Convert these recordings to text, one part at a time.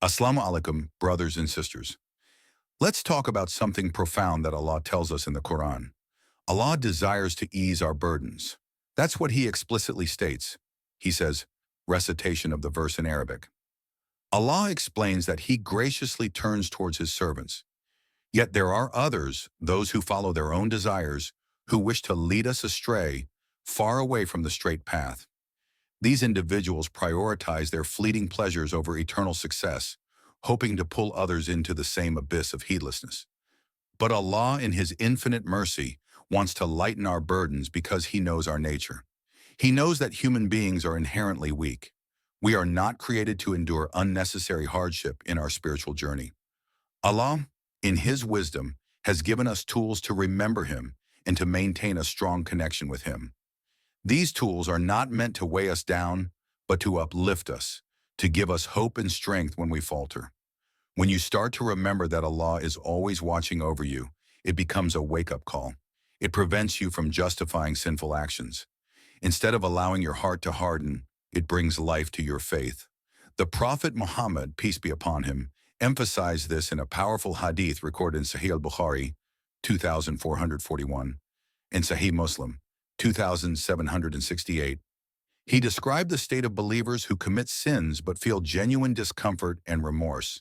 Assalamu alaikum, brothers and sisters. Let's talk about something profound that Allah tells us in the Quran. Allah desires to ease our burdens. That's what He explicitly states. He says, recitation of the verse in Arabic. Allah explains that He graciously turns towards His servants. Yet there are others, those who follow their own desires, who wish to lead us astray, far away from the straight path. These individuals prioritize their fleeting pleasures over eternal success, hoping to pull others into the same abyss of heedlessness. But Allah, in His infinite mercy, wants to lighten our burdens because He knows our nature. He knows that human beings are inherently weak. We are not created to endure unnecessary hardship in our spiritual journey. Allah, in His wisdom, has given us tools to remember Him and to maintain a strong connection with Him. These tools are not meant to weigh us down, but to uplift us, to give us hope and strength when we falter. When you start to remember that Allah is always watching over you, it becomes a wake-up call. It prevents you from justifying sinful actions. Instead of allowing your heart to harden, it brings life to your faith. The Prophet Muhammad, peace be upon him, emphasized this in a powerful hadith recorded in Sahih al-Bukhari, 2441, and Sahih Muslim, 2768. He described the state of believers who commit sins but feel genuine discomfort and remorse.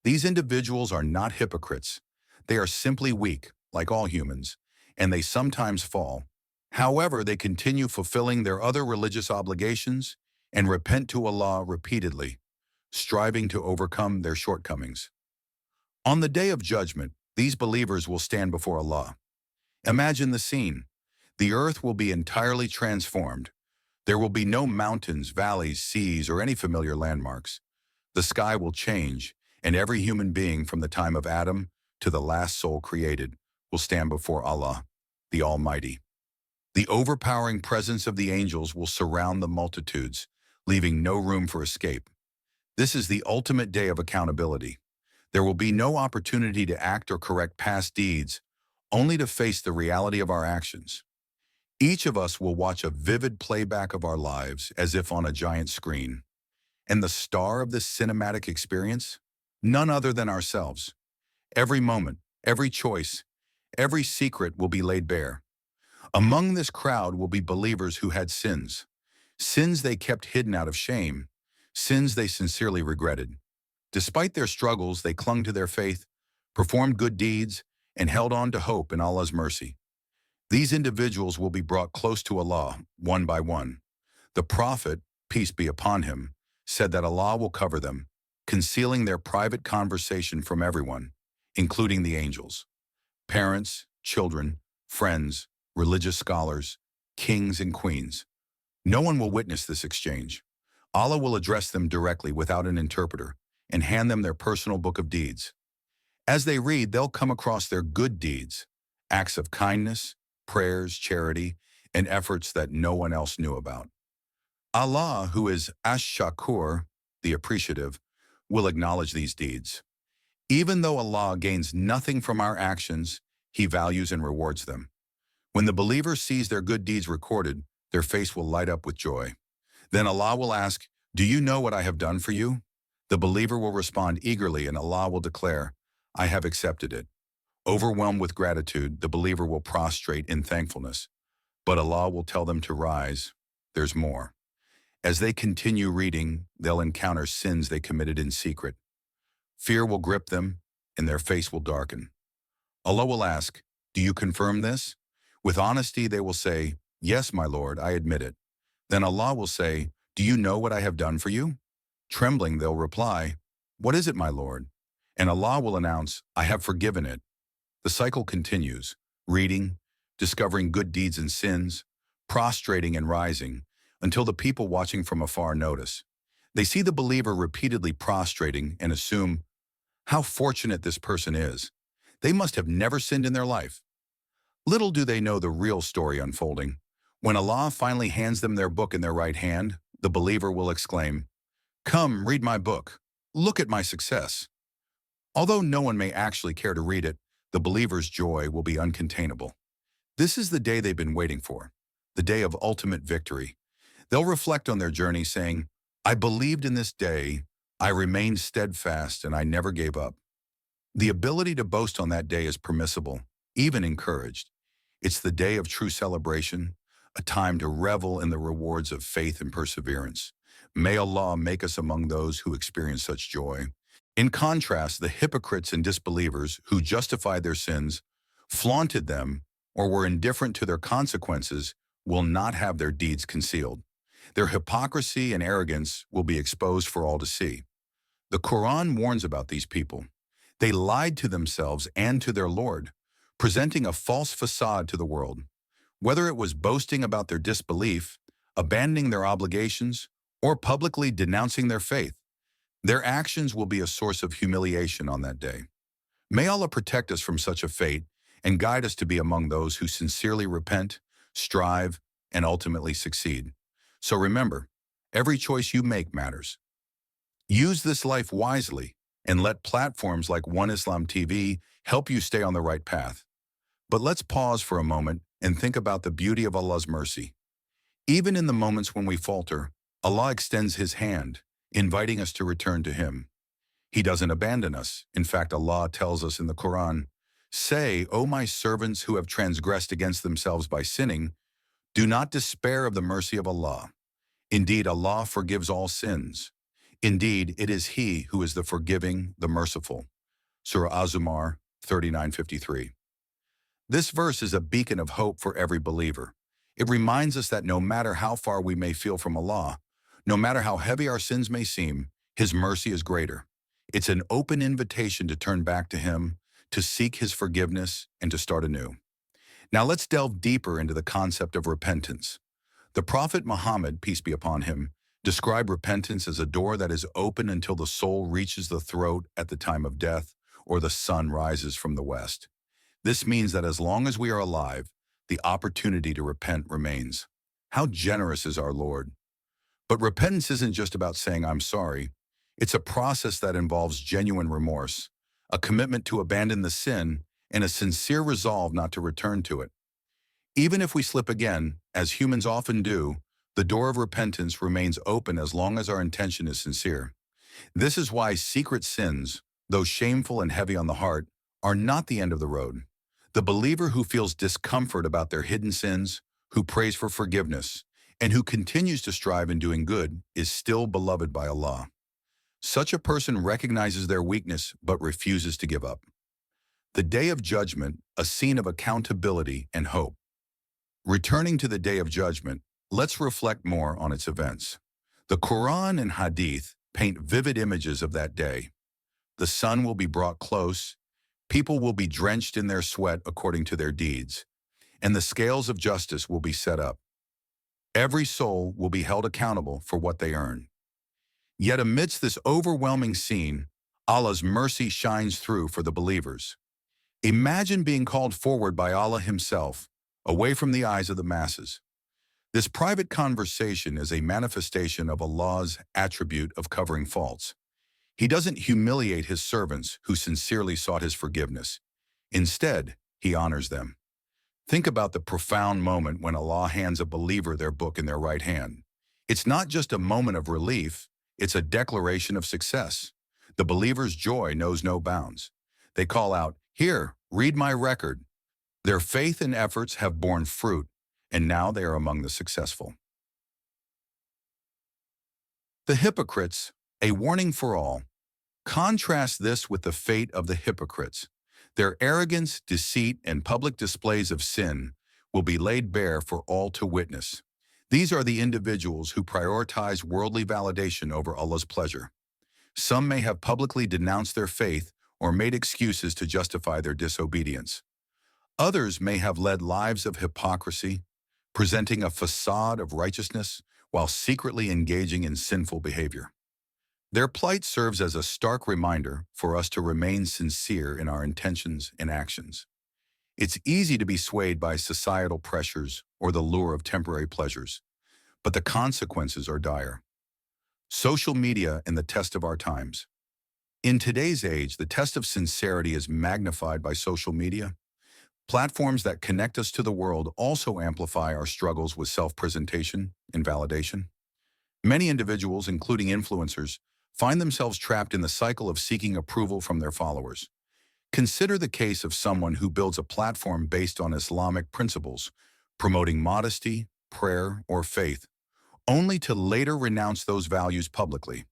These individuals are not hypocrites. They are simply weak, like all humans, and they sometimes fall. However, they continue fulfilling their other religious obligations and repent to Allah repeatedly, striving to overcome their shortcomings. On the Day of Judgment, these believers will stand before Allah. Imagine the scene. The earth will be entirely transformed. There will be no mountains, valleys, seas, or any familiar landmarks. The sky will change, and every human being from the time of Adam to the last soul created will stand before Allah, the Almighty. The overpowering presence of the angels will surround the multitudes, leaving no room for escape. This is the ultimate day of accountability. There will be no opportunity to act or correct past deeds, only to face the reality of our actions. Each of us will watch a vivid playback of our lives as if on a giant screen. And the star of this cinematic experience? None other than ourselves. Every moment, every choice, every secret will be laid bare. Among this crowd will be believers who had sins. Sins they kept hidden out of shame. Sins they sincerely regretted. Despite their struggles, they clung to their faith, performed good deeds, and held on to hope in Allah's mercy. These individuals will be brought close to Allah, one by one. The Prophet, peace be upon him, said that Allah will cover them, concealing their private conversation from everyone, including the angels. Parents, children, friends, religious scholars, kings and queens. No one will witness this exchange. Allah will address them directly without an interpreter and hand them their personal book of deeds. As they read, they'll come across their good deeds, acts of kindness, prayers, charity, and efforts that no one else knew about. Allah, who is Ash-Shakur, the appreciative, will acknowledge these deeds. Even though Allah gains nothing from our actions, He values and rewards them. When the believer sees their good deeds recorded, their face will light up with joy. Then Allah will ask, "Do you know what I have done for you?" The believer will respond eagerly, and Allah will declare, "I have accepted it." Overwhelmed with gratitude, the believer will prostrate in thankfulness. But Allah will tell them to rise. There's more. As they continue reading, they'll encounter sins they committed in secret. Fear will grip them, and their face will darken. Allah will ask, "Do you confirm this?" With honesty, they will say, "Yes, my Lord, I admit it." Then Allah will say, "Do you know what I have done for you?" Trembling, they'll reply, "What is it, my Lord?" And Allah will announce, "I have forgiven it." The cycle continues, reading, discovering good deeds and sins, prostrating and rising, until the people watching from afar notice. They see the believer repeatedly prostrating and assume, "How fortunate this person is. They must have never sinned in their life." Little do they know the real story unfolding. When Allah finally hands them their book in their right hand, the believer will exclaim, "Come, read my book. Look at my success." Although no one may actually care to read it, the believer's joy will be uncontainable. This is the day they've been waiting for, the day of ultimate victory. They'll reflect on their journey saying, "I believed in this day. I remained steadfast and I never gave up. The ability to boast on that day is permissible, even encouraged. It's the day of true celebration, a time to revel in the rewards of faith and perseverance. May Allah make us among those who experience such joy. In contrast, the hypocrites and disbelievers who justified their sins, flaunted them, or were indifferent to their consequences will not have their deeds concealed. Their hypocrisy and arrogance will be exposed for all to see. The Quran warns about these people. They lied to themselves and to their Lord, presenting a false facade to the world. Whether it was boasting about their disbelief, abandoning their obligations, or publicly denouncing their faith, their actions will be a source of humiliation on that day. May Allah protect us from such a fate and guide us to be among those who sincerely repent, strive, and ultimately succeed. So remember, every choice you make matters. Use this life wisely and let platforms like One Islam TV help you stay on the right path. But let's pause for a moment and think about the beauty of Allah's mercy. Even in the moments when we falter, Allah extends His hand, inviting us to return to Him. He doesn't abandon us. In fact, Allah tells us in the Quran, "Say, O my servants who have transgressed against themselves by sinning, do not despair of the mercy of Allah. Indeed, Allah forgives all sins. Indeed, it is He who is the forgiving, the merciful." Surah Az-Zumar 39:53. This verse is a beacon of hope for every believer. It reminds us that no matter how far we may feel from Allah, no matter how heavy our sins may seem, His mercy is greater. It's an open invitation to turn back to Him, to seek His forgiveness, and to start anew. Now let's delve deeper into the concept of repentance. The Prophet Muhammad, peace be upon him, described repentance as a door that is open until the soul reaches the throat at the time of death or the sun rises from the west. This means that as long as we are alive, the opportunity to repent remains. How generous is our Lord! But repentance isn't just about saying, "I'm sorry." It's a process that involves genuine remorse, a commitment to abandon the sin, and a sincere resolve not to return to it. Even if we slip again, as humans often do, the door of repentance remains open as long as our intention is sincere. This is why secret sins, though shameful and heavy on the heart, are not the end of the road. The believer who feels discomfort about their hidden sins, who prays for forgiveness, and who continues to strive in doing good is still beloved by Allah. Such a person recognizes their weakness but refuses to give up. The Day of Judgment, a scene of accountability and hope. Returning to the Day of Judgment, let's reflect more on its events. The Quran and Hadith paint vivid images of that day. The sun will be brought close, people will be drenched in their sweat according to their deeds, and the scales of justice will be set up. Every soul will be held accountable for what they earn. Yet amidst this overwhelming scene, Allah's mercy shines through for the believers. Imagine being called forward by Allah Himself, away from the eyes of the masses. This private conversation is a manifestation of Allah's attribute of covering faults. He doesn't humiliate His servants who sincerely sought His forgiveness. Instead, He honors them. Think about the profound moment when Allah hands a believer their book in their right hand. It's not just a moment of relief, it's a declaration of success. The believer's joy knows no bounds. They call out, "Here, read my record." Their faith and efforts have borne fruit, and now they are among the successful. The hypocrites, a warning for all. Contrast this with the fate of the hypocrites. Their arrogance, deceit, and public displays of sin will be laid bare for all to witness. These are the individuals who prioritize worldly validation over Allah's pleasure. Some may have publicly denounced their faith or made excuses to justify their disobedience. Others may have led lives of hypocrisy, presenting a facade of righteousness while secretly engaging in sinful behavior. Their plight serves as a stark reminder for us to remain sincere in our intentions and actions. It's easy to be swayed by societal pressures or the lure of temporary pleasures, but the consequences are dire. Social media and the test of our times. In today's age, the test of sincerity is magnified by social media. Platforms that connect us to the world also amplify our struggles with self-presentation and validation. Many individuals, including influencers, find themselves trapped in the cycle of seeking approval from their followers. Consider the case of someone who builds a platform based on Islamic principles, promoting modesty, prayer, or faith, only to later renounce those values publicly.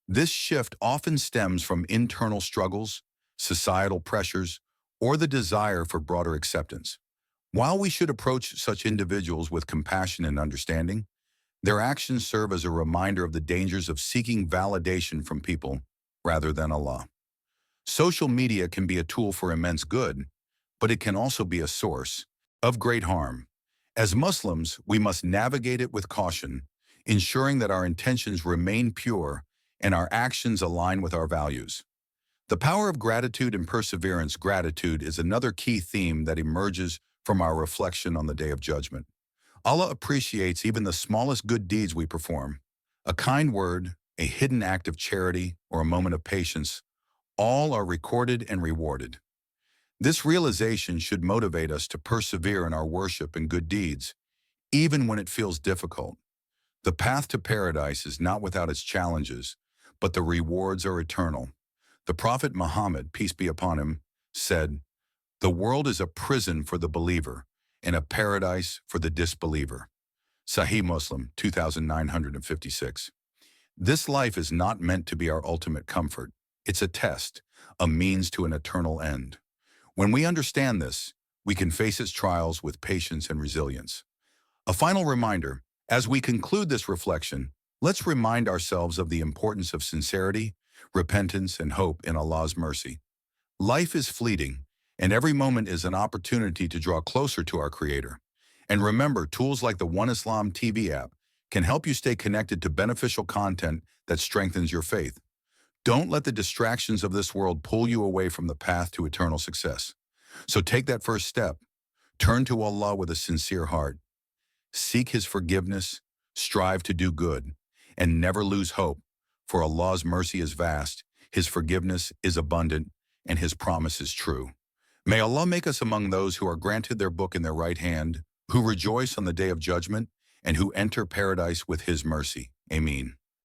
This shift often stems from internal struggles, societal pressures, or the desire for broader acceptance. While we should approach such individuals with compassion and understanding, their actions serve as a reminder of the dangers of seeking validation from people rather than Allah. Social media can be a tool for immense good, but it can also be a source of great harm. As Muslims, we must navigate it with caution, ensuring that our intentions remain pure and our actions align with our values. The power of gratitude and perseverance. Gratitude is another key theme that emerges from our reflection on the Day of Judgment. Allah appreciates even the smallest good deeds we perform. A kind word, a hidden act of charity, or a moment of patience, all are recorded and rewarded. This realization should motivate us to persevere in our worship and good deeds, even when it feels difficult. The path to paradise is not without its challenges, but the rewards are eternal. The Prophet Muhammad, peace be upon him, said, "The world is a prison for the believer and a paradise for the disbeliever." Sahih Muslim, 2956. This life is not meant to be our ultimate comfort. It's a test, a means to an eternal end. When we understand this, we can face its trials with patience and resilience. A final reminder, as we conclude this reflection, let's remind ourselves of the importance of sincerity, repentance, and hope in Allah's mercy. Life is fleeting, and every moment is an opportunity to draw closer to our Creator. And remember, tools like the One Islam TV app can help you stay connected to beneficial content that strengthens your faith. Don't let the distractions of this world pull you away from the path to eternal success. So take that first step. Turn to Allah with a sincere heart. Seek His forgiveness, strive to do good, and never lose hope, for Allah's mercy is vast, His forgiveness is abundant, and His promise is true. May Allah make us among those who are granted their book in their right hand, who rejoice on the Day of Judgment, and who enter paradise with His mercy. Ameen.